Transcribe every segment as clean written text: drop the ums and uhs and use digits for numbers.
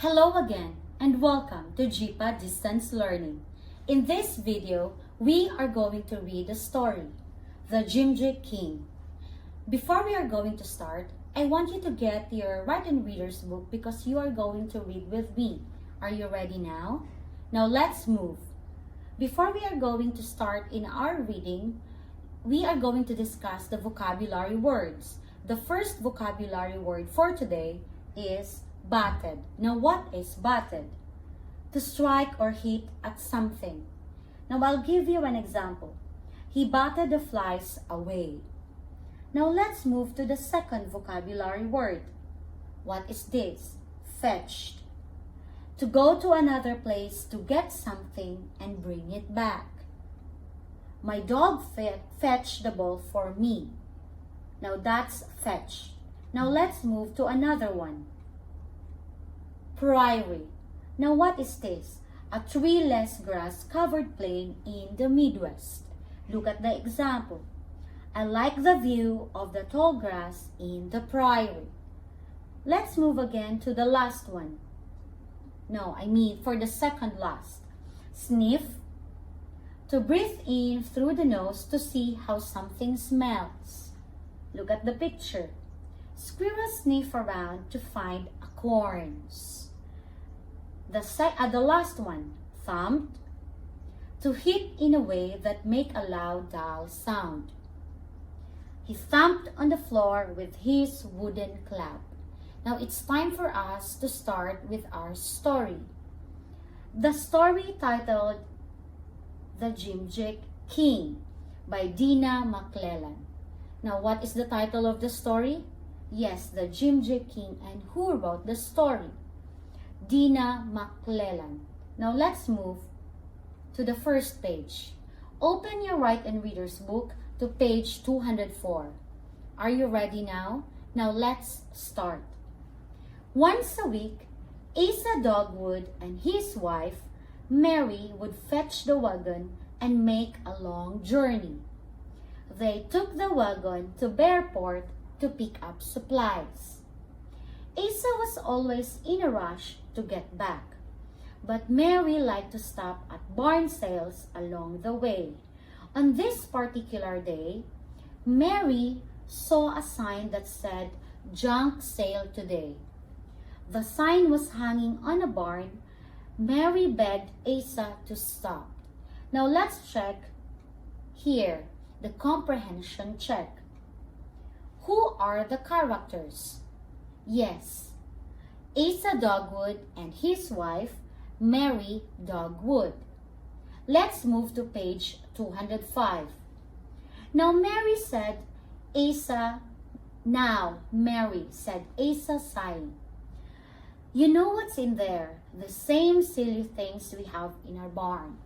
Hello again and welcome to JIPA Distance Learning. In this video, we are going to read the story, The Jimjick King. Before we are going to start, I want you to get your Write and Reader's book because you are going to read with me. Are you ready now? Now let's move. Before we are going to start in our reading, we are going to discuss the vocabulary words. The first vocabulary word for today is batted. Now, what is batted? To strike or hit at something. Now, I'll give you an example. He batted the flies away. Now, let's move to the second vocabulary word. What is this? Fetched. To go to another place to get something and bring it back. My dog fetched the ball for me. Now, that's fetch. Now, let's move to another one. Prairie. Now what is this? A treeless grass-covered plain in the Midwest. Look at the example. I like the view of the tall grass in the prairie. Let's move again to the last one. No, I mean for the second last. Sniff. To breathe in through the nose to see how something smells. Look at the picture. Squirrels sniff around to find acorns. The last one, thumped, to hit in a way that make a loud dull sound. He thumped on the floor with his wooden club. Now it's time for us to start with our story. The story titled The Jimjick King by Dina McClellan. Now what is the title of the story? Yes, The Jimjick King. And who wrote the story? Dina McClellan. Now let's move to the first page. Open your Write and Reader's book to page 204. Are you ready now? Now let's start. Once a week, Asa Dogwood and his wife, Mary, would fetch the wagon and make a long journey. They took the wagon to Bearport to pick up supplies. Asa was always in a rush to get back, but Mary liked to stop at barn sales along the way. On this particular day, Mary saw a sign that said, "Junk sale today." The sign was hanging on a barn. Mary begged Asa to stop. Now let's check here, the comprehension check. Who are the characters? Yes, Asa Dogwood and his wife, Mary Dogwood. Let's move to page 205. Now Mary said Asa sighing. You know what's in there? The same silly things we have in our barn.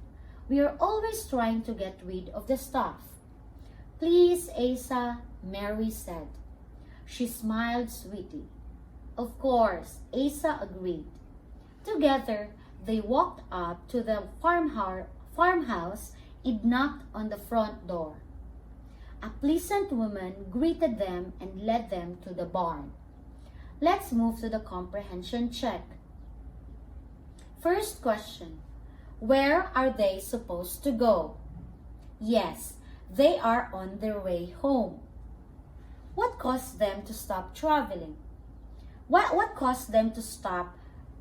We are always trying to get rid of the stuff. Please, Asa, Mary said. She smiled sweetly. Of course, Asa agreed. Together, they walked up to the farmhouse and knocked on the front door. A pleasant woman greeted them and led them to the barn. Let's move to the comprehension check. First question, where are they supposed to go? Yes, they are on their way home. What caused them to stop traveling? What caused them to stop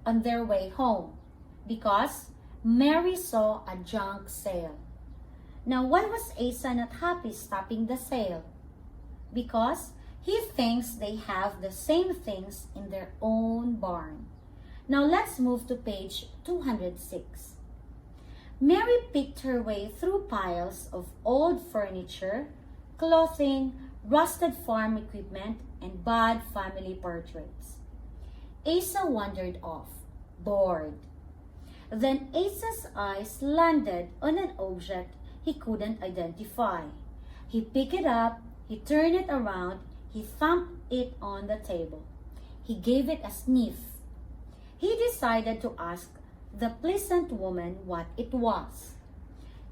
on their way home? Because Mary saw a junk sale. Now, why was Asa not happy stopping the sale? Because he thinks they have the same things in their own barn. Now, let's move to page 206. Mary picked her way through piles of old furniture, clothing, rusted farm equipment, and bad family portraits. Asa wandered off, bored. Then Asa's eyes landed on an object he couldn't identify. He picked it up, he turned it around, he thumped it on the table. He gave it a sniff. He decided to ask the pleasant woman what it was.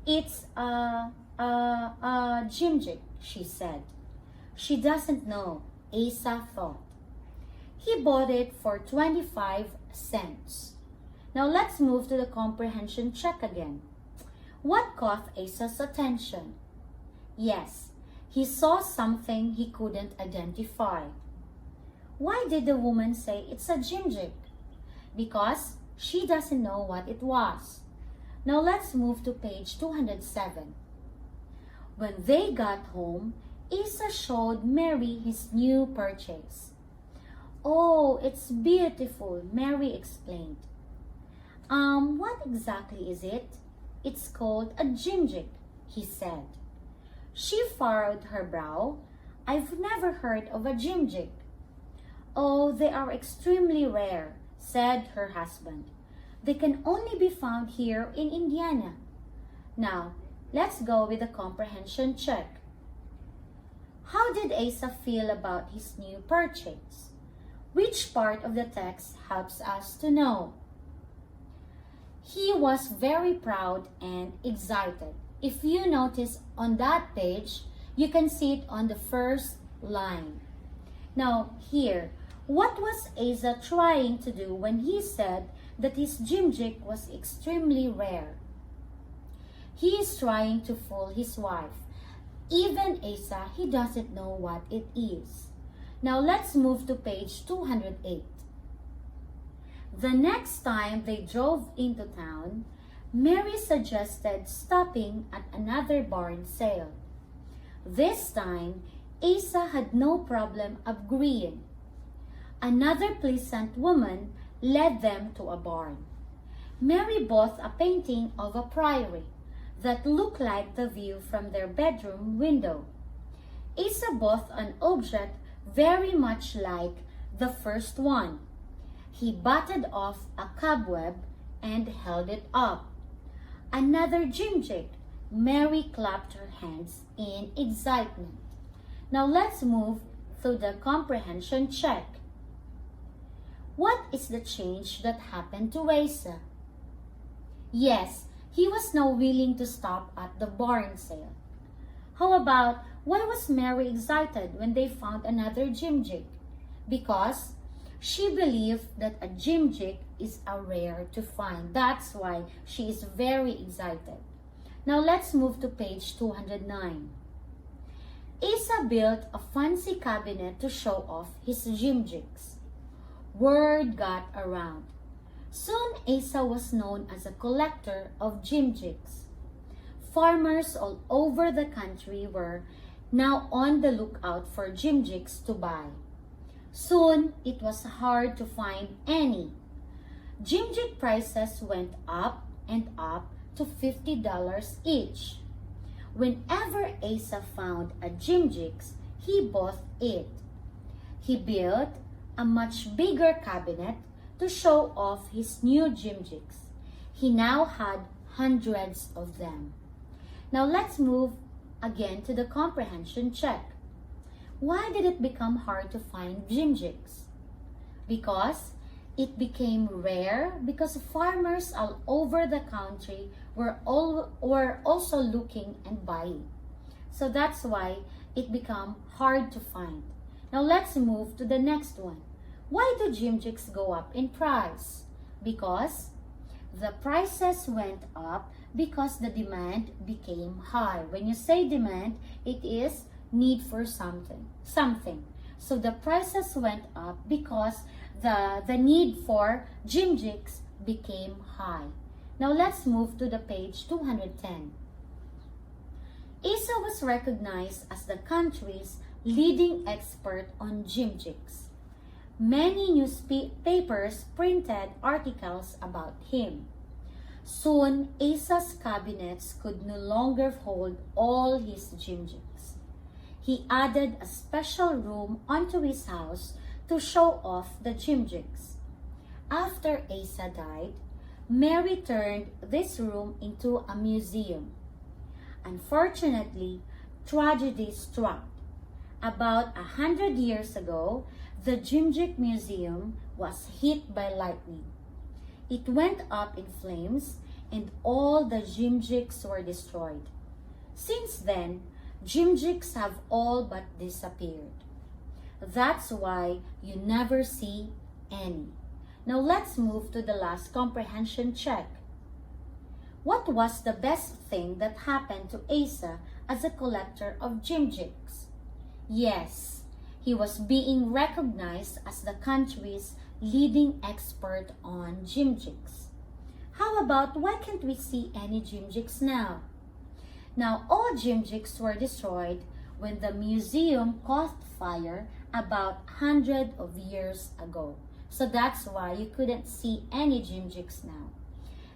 It's a Jimjick, she said. She doesn't know, Asa thought. He bought it for 25 cents. Now let's move to the comprehension check again. What caught Asa's attention? Yes, he saw something he couldn't identify. Why did the woman say it's a Jimjick? Because she doesn't know what it was. Now let's move to page 207. When they got home, Asa showed Mary his new purchase. Oh, it's beautiful, Mary explained. What exactly is it? It's called a Jimjick, he said. She furrowed her brow. I've never heard of a Jimjick. Oh, they are extremely rare, said her husband. They can only be found here in Indiana. Now, let's go with the comprehension check. How did Asa feel about his new purchase? Which part of the text helps us to know? He was very proud and excited. If you notice on that page, you can see it on the first line. Now here, what was Asa trying to do when he said that his Jimjick was extremely rare? He is trying to fool his wife. Even Asa, he doesn't know what it is. Now let's move to page 208. The next time they drove into town, Mary suggested stopping at another barn sale. This time, Asa had no problem agreeing. Another pleasant woman led them to a barn. Mary bought a painting of a prairie that looked like the view from their bedroom window. Asa bought an object very much like the first one. He batted off a cobweb and held it up. Another Jimjick. Mary clapped her hands in excitement. Now let's move to the comprehension check. What is the change that happened to Asa? Yes, he was now willing to stop at the barn sale. How about why was Mary excited when they found another Jimjick? Because she believed that a Jimjick is a rare to find. That's why she is very excited. Now let's move to page 209. Asa built a fancy cabinet to show off his Jimjicks. Word got around. Soon Asa was known as a collector of Jimjicks. Farmers all over the country were now on the lookout for Jimjicks to buy. Soon, it was hard to find any. Jimjick prices went up and up to $50 each. Whenever Asa found a Jimjick, he bought it. He built a much bigger cabinet to show off his new Jimjicks. He now had hundreds of them. Now let's move again to the comprehension check. Why did it become hard to find Jimjicks? Because it became rare because farmers all over the country were also looking and buying. So that's why it became hard to find. Now let's move to the next one. Why do Jimjicks go up in price? Because the prices went up because the demand became high. When you say demand, it is need for something. So the prices went up because the need for Jimjicks became high. Now let's move to the page 210. Asa was recognized as the country's leading expert on Jimjicks. Many newspapers printed articles about him. Soon, Asa's cabinets could no longer hold all his Jimjicks. He added a special room onto his house to show off the Jimjicks. After Asa died, Mary turned this room into a museum. Unfortunately, tragedy struck. About 100 years ago, the Jimjick Museum was hit by lightning. It went up in flames and all the Jimjicks were destroyed. Since then, Jimjicks have all but disappeared. That's why you never see any. Now let's move to the last comprehension check. What was the best thing that happened to Asa as a collector of Jimjicks? Yes, he was being recognized as the country's leading expert on Jimjicks. How about why can't we see any Jimjicks now? Now all Jimjicks were destroyed when the museum caught fire about 100 of years ago. So that's why you couldn't see any Jimjicks now.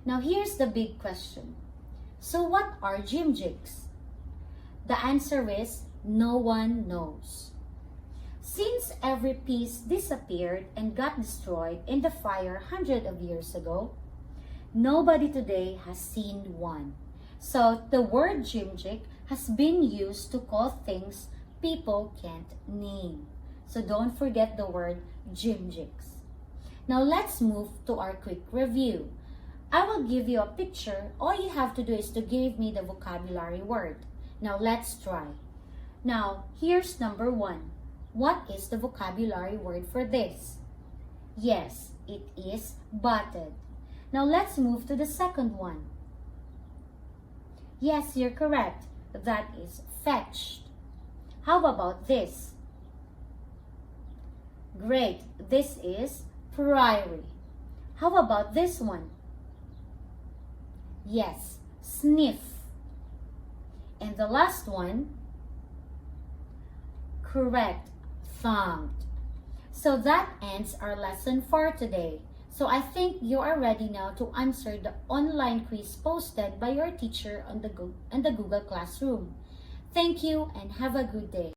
Now here's the big question. So what are Jimjicks? The answer is no one knows. Since every piece disappeared and got destroyed in the fire 100 of years ago, nobody today has seen one. So the word Jimjick has been used to call things people can't name. So don't forget the word Jimjicks. Now let's move to our quick review. I will give you a picture. All you have to do is to give me the vocabulary word. Now let's try. Now here's number 1. What is the vocabulary word for this? Yes, it is butted. Now let's move to the second one. Yes, you're correct. That is fetched. How about this? Great. This is prairie. How about this one? Yes, sniff. And the last one, correct, thumbed. So that ends our lesson for today. So I think you are ready now to answer the online quiz posted by your teacher on the Google Classroom. Thank you and have a good day.